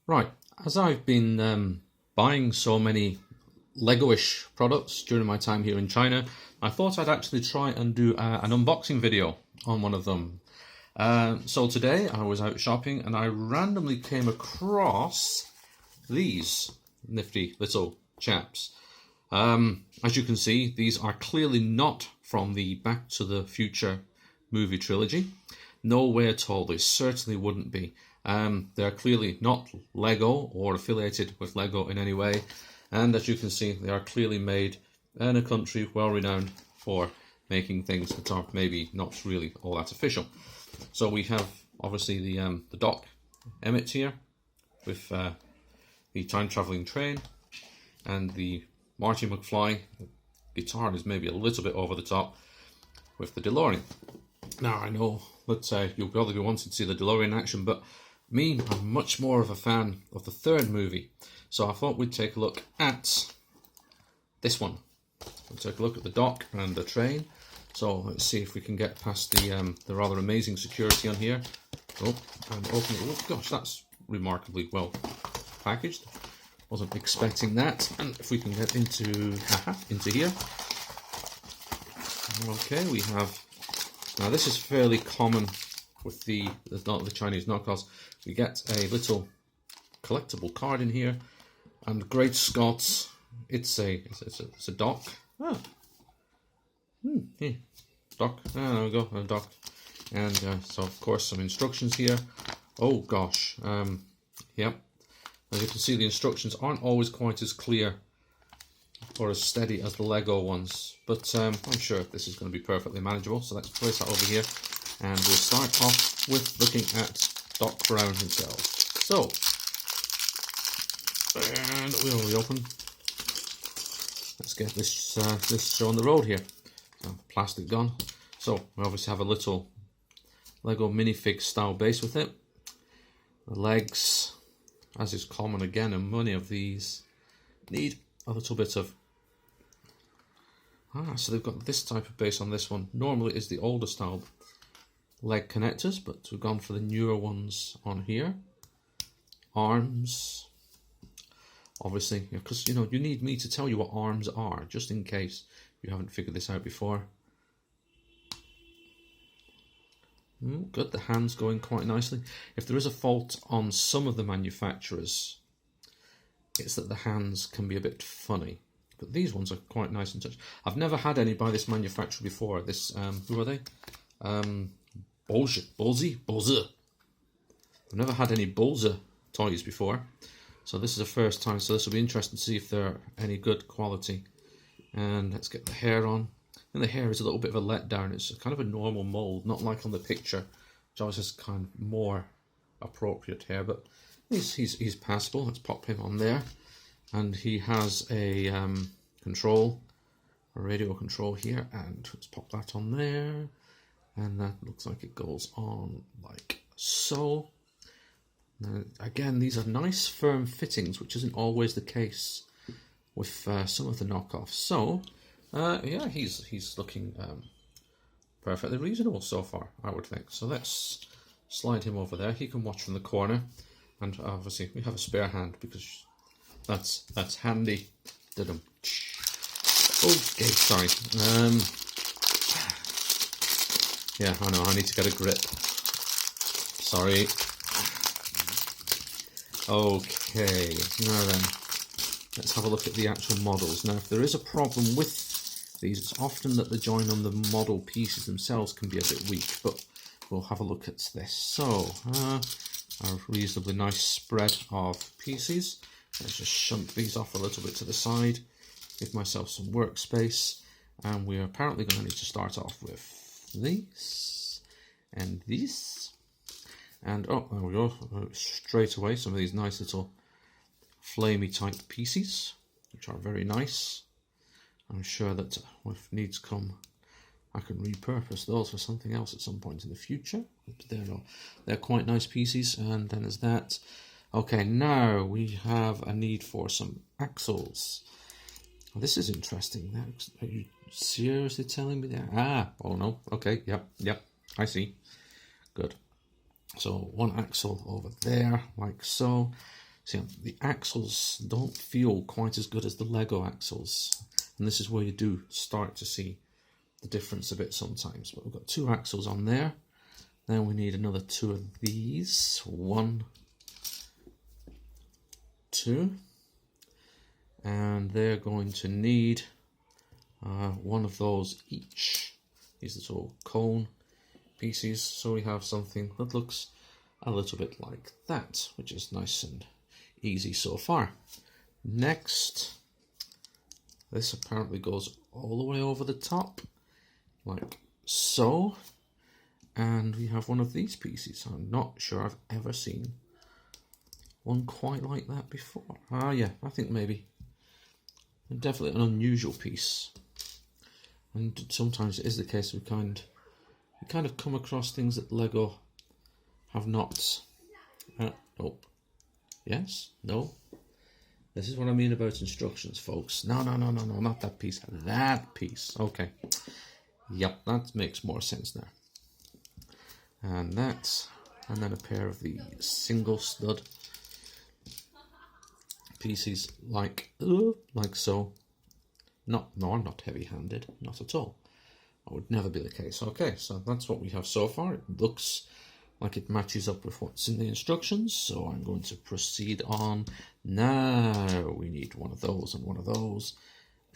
Right, as I've been buying so many Legoish products during my time here in China, I thought I'd actually try and do an unboxing video on one of them. So today I was out shopping and I randomly came across these nifty little chaps. As you can see, these are clearly not from the Back to the Future movie trilogy. No way at all, they certainly wouldn't be. They're clearly not Lego or affiliated with Lego in any way. And as you can see, they are clearly made in a country well renowned for making things that are maybe not really all that official. So we have obviously the Doc Emmett here with the time traveling train, and the Marty McFly guitar is maybe a little bit over the top with the DeLorean. Now I know that you'll probably be wanting to see the DeLorean in action, but me, I'm much more of a fan of the third movie. So I thought we'd take a look at this one. We'll take a look at the Doc and the train. So let's see if we can get past the rather amazing security on here. Oh, and open it. Oh gosh, that's remarkably well packaged. Wasn't expecting that. And if we can get into here. Okay, we have. Now this is fairly common with the Chinese knockoffs. We get a little collectible card in here, and Great Scott, it's a Doc. Ah. Yeah. Doc. Ah, there we go, a Doc. And so of course some instructions here. Oh gosh. Yep. As you can see, the instructions aren't always quite as clear or as steady as the Lego ones, but I'm sure this is going to be perfectly manageable. So let's place that over here, and we'll start off with looking at Doc Brown himself. So, and we'll reopen. Let's get this show on the road here. So, plastic gone. So we obviously have a little Lego minifig style base with it. The legs, as is common again, and many of these need a little bit of. So they've got this type of base on this one. Normally it's the older style leg connectors, but we've gone for the newer ones on here. Arms, obviously, because you need me to tell you what arms are, just in case you haven't figured this out before. Good, the hands going quite nicely. If there is a fault on some of the manufacturers, it's that the hands can be a bit funny. But these ones are quite nice and touch. I've never had any by this manufacturer before. This, who are they? Bose. I've never had any Bose toys before, so this is the first time. So this will be interesting to see if they're any good quality. And let's get the hair on. And the hair is a little bit of a letdown. It's kind of a normal mold, not like on the picture, which always has kind of more appropriate hair. But he's passable. Let's pop him on there. And he has a radio control here, and let's pop that on there, and that looks like it goes on like so. Now, again, these are nice firm fittings, which isn't always the case with some of the knockoffs. So yeah, he's looking perfectly reasonable so far, I would think. So let's slide him over there. He can watch from the corner, and obviously we have a spare hand because that's handy. Okay, sorry. Yeah, I know, I need to get a grip. Sorry. Okay, now then, let's have a look at the actual models. Now, if there is a problem with these, it's often that the join on the model pieces themselves can be a bit weak, but we'll have a look at this. So, a reasonably nice spread of pieces. Let's just shunt these off a little bit to the side, give myself some workspace, and we're apparently going to need to start off with these and this. And oh, there we go, straight away some of these nice little flamey type pieces, which are very nice. I'm sure that if needs come, I can repurpose those for something else at some point in the future. But they're quite nice pieces. And then there's that. Okay, now we have a need for some axles. Oh, this is interesting. Are you seriously telling me that? Oh no. Okay, yep, I see. Good. So one axle over there, like so. See, the axles don't feel quite as good as the Lego axles. And this is where you do start to see the difference a bit sometimes. But we've got 2 axles on there. Then we need another 2 of these. 1, 2. And they're going to need 1 of those each. These are little cone pieces. So we have something that looks a little bit like that, which is nice and easy so far. Next, this apparently goes all the way over the top, like so. And we have one of these pieces. I'm not sure I've ever seen one quite like that before. Ah, yeah, I think maybe. Definitely an unusual piece. And sometimes it is the case we kind of come across things that Lego have not. Nope. Yes? No? This is what I mean about instructions, folks. No, not that piece. That piece. Okay. Yep, that makes more sense now. And that, and then a pair of the single stud pieces like so. No, I'm not heavy-handed, not at all. That would never be the case. Okay, so that's what we have so far. It looks like it matches up with what's in the instructions, so I'm going to proceed on. Now we need one of those and one of those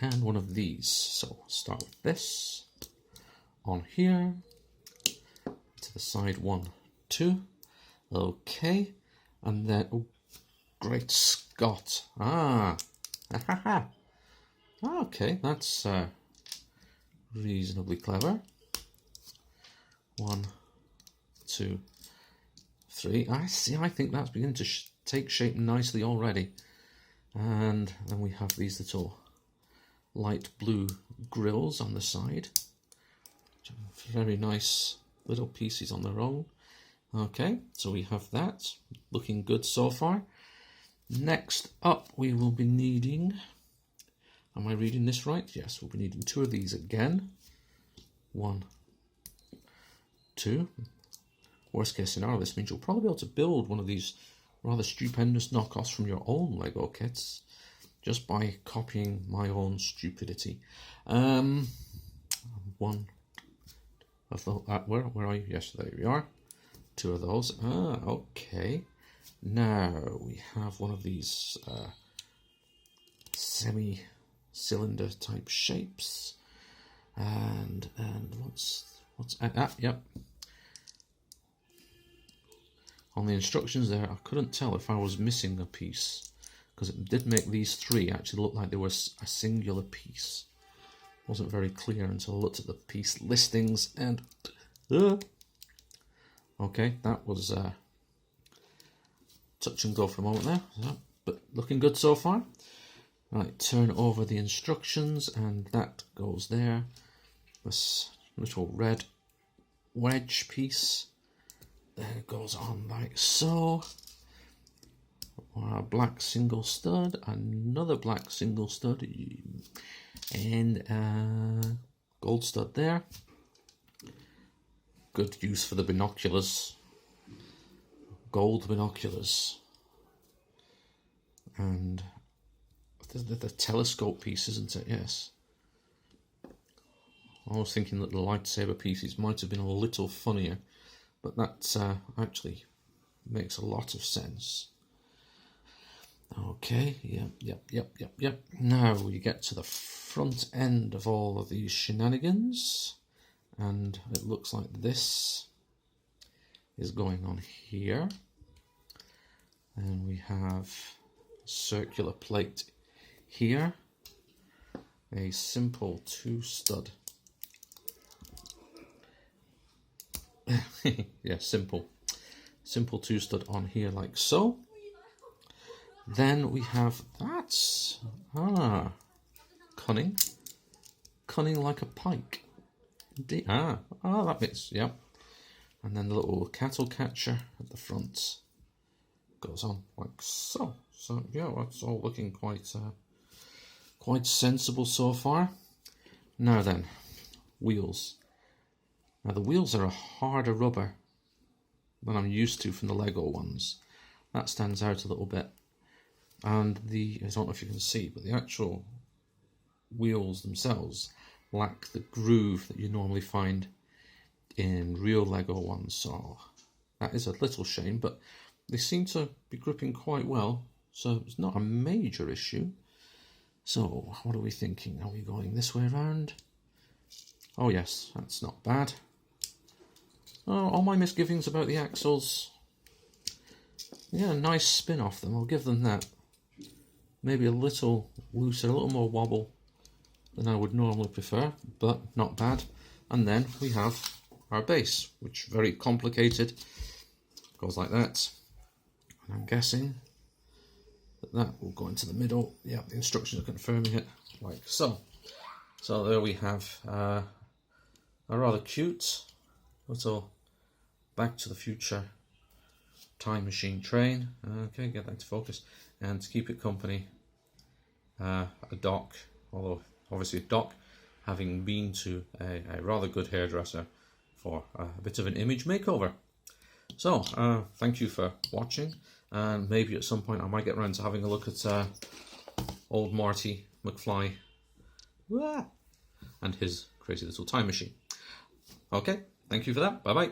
and one of these. So start with this on here. To the side 1, 2, okay, and then, oh, great Scott, okay, that's reasonably clever. 1, 2, 3, I think that's beginning to take shape nicely already. And then we have these little light blue grills on the side, very nice little pieces on their own. Okay, so we have that looking good so far. Next up, we will be needing, am I reading this right? Yes, we'll be needing 2 of these again. 1, 2. Worst case scenario, this means you'll probably be able to build one of these rather stupendous knockoffs from your own Lego kits just by copying my own stupidity. 1 of the, where are you? Yes, there we are. 2 of those. Okay. Now we have one of these semi-cylinder type shapes, and what's yep. On the instructions there, I couldn't tell if I was missing a piece because it did make these 3 actually look like they were a singular piece. Wasn't very clear until I looked at the piece listings and okay, that was touch and go for a moment there, but looking good so far. Right, turn over the instructions and that goes there. This little red wedge piece, then it goes on like so. A black single stud, another black single stud, and gold stud there. Good use for the binoculars. Gold binoculars. And the telescope piece, isn't it? Yes. I was thinking that the lightsaber pieces might have been a little funnier, but that actually makes a lot of sense. Okay, yep. Now we get to the front end of all of these shenanigans, and it looks like this is going on here. And we have a circular plate here, a simple 2-stud. Yeah, simple 2-stud on here like so. Then we have that. Cunning like a pike. Indeed. That makes, yeah. And then the little cattle catcher at the front goes on like so. So yeah, that's all looking quite sensible so far. Now then, wheels. Now the wheels are a harder rubber than I'm used to from the Lego ones. That stands out a little bit. and I don't know if you can see, but the actual wheels themselves lack the groove that you normally find in real Lego ones, so that is a little shame, but they seem to be gripping quite well, so it's not a major issue. So what are we thinking? Are we going this way around? Oh yes, that's not bad. Oh, all my misgivings about the axles. Yeah, nice spin off them, I'll give them that. Maybe a little looser, a little more wobble than I would normally prefer, but not bad. And then we have our base, which is very complicated. Goes like that. And I'm guessing that will go into the middle. Yeah, the instructions are confirming it, like so. So there we have a rather cute little Back to the Future time machine train. Okay, get that to focus. And to keep it company, a dock, although obviously a dock, having been to a rather good hairdresser for a bit of an image makeover. So, thank you for watching, and maybe at some point I might get around to having a look at old Marty McFly and his crazy little time machine. Okay, thank you for that. Bye-bye.